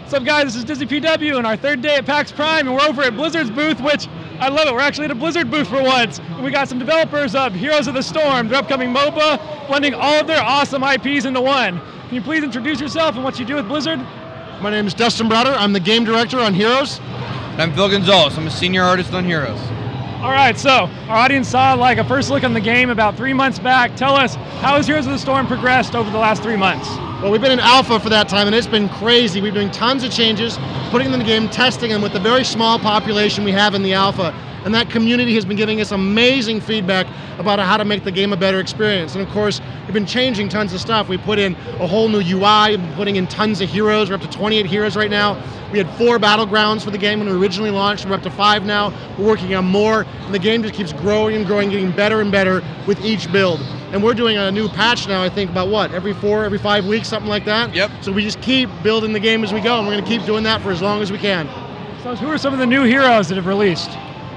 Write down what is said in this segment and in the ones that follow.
What's up, guys? This is DizzyPW and our third day at PAX Prime, and we're over at Blizzard's booth, which I love it. We're actually at a Blizzard booth for once. And we got some developers of Heroes of the Storm, their upcoming MOBA, blending all of their awesome IPs into one. Can you please introduce yourself and what you do with Blizzard? My name is Dustin Browder. I'm the game director on Heroes. And I'm Phil Gonzalez. I'm a senior artist on Heroes. All right, so our audience saw like a first look on the game about 3 months back. Tell us, how has Heroes of the Storm progressed over the last 3 months? Well, we've been in alpha for that time, and it's been crazy. We've been doing tons of changes, putting them in the game, testing them with the very small population we have in the alpha. And that community has been giving us amazing feedback about how to make the game a better experience. And of course, we've been changing tons of stuff. We put in a whole new UI, we've been putting in tons of heroes. We're up to 28 heroes right now. We had 4 battlegrounds for the game when we originally launched. We're up to 5 now. We're working on more, and the game just keeps growing and growing, getting better and better with each build. And we're doing a new patch now, I think, about what, every 5 weeks, something like that? Yep. So we just keep building the game as we go, and we're gonna keep doing that for as long as we can. So who are some of the new heroes that have released?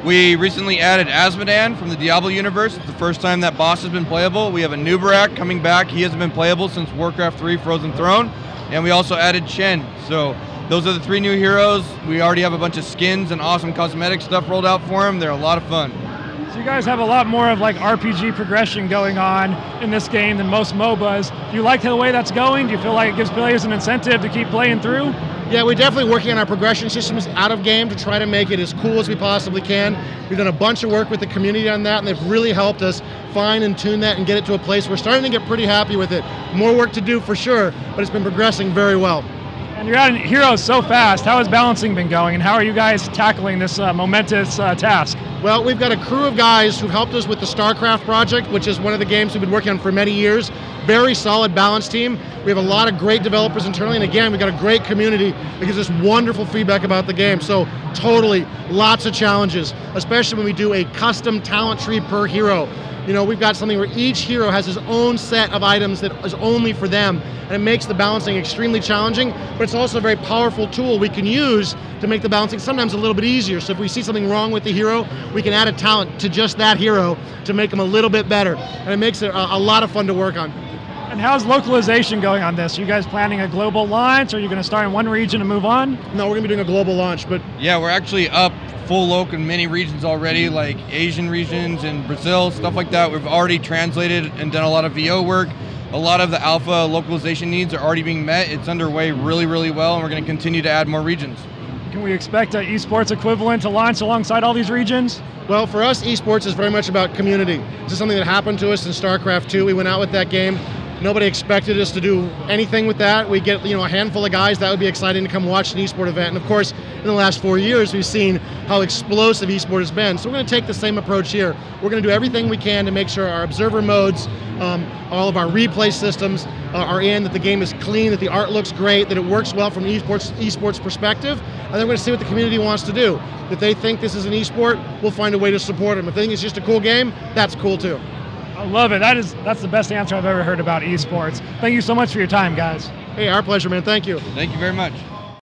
We recently added Asmodan from the Diablo universe. It's the first time that boss has been playable. We have a Nubarak coming back. He hasn't been playable since Warcraft 3 Frozen Throne. And we also added Chen. So those are the 3 new heroes. We already have a bunch of skins and awesome cosmetic stuff rolled out for them. They're a lot of fun. So you guys have a lot more of like RPG progression going on in this game than most MOBAs. Do you like the way that's going? Do you feel like it gives players an incentive to keep playing through? Yeah, we're definitely working on our progression systems out of game to try to make it as cool as we possibly can. We've done a bunch of work with the community on that, and they've really helped us fine and tune that and get it to a place we're starting to get pretty happy with it. More work to do for sure, but it's been progressing very well. And you're adding heroes so fast. How has balancing been going, and how are you guys tackling this momentous task? Well, we've got a crew of guys who helped us with the StarCraft project, which is one of the games we've been working on for many years. Very solid, balanced team. We have a lot of great developers internally, and again, we've got a great community that gives us wonderful feedback about the game. So totally, lots of challenges, especially when we do a custom talent tree per hero. You know, we've got something where each hero has his own set of items that is only for them, and it makes the balancing extremely challenging, but it's also a very powerful tool we can use to make the balancing sometimes a little bit easier. So if we see something wrong with the hero, we can add a talent to just that hero to make them a little bit better, and it makes it a lot of fun to work on. And how's localization going on this? Are you guys planning a global launch, or are you going to start in one region and move on? No, we're going to be doing a global launch, but... Yeah, we're actually up full loc in many regions already, like Asian regions and Brazil, stuff like that. We've already translated and done a lot of VO work. A lot of the alpha localization needs are already being met. It's underway really, really well, and we're going to continue to add more regions. Can we expect an esports equivalent to launch alongside all these regions? Well, for us, esports is very much about community. This is something that happened to us in StarCraft 2. We went out with that game. Nobody expected us to do anything with that. We get, a handful of guys that would be exciting to come watch an esport event. And of course, in the last 4 years, we've seen how explosive esport has been. So we're going to take the same approach here. We're going to do everything we can to make sure our observer modes, all of our replay systems are in, that the game is clean, that the art looks great, that it works well from an esports perspective. And then we're going to see what the community wants to do. If they think this is an esport, we'll find a way to support them. If they think it's just a cool game, that's cool too. I love it. That's the best answer I've ever heard about esports. Thank you so much for your time, guys. Hey, our pleasure, man. Thank you. Thank you very much.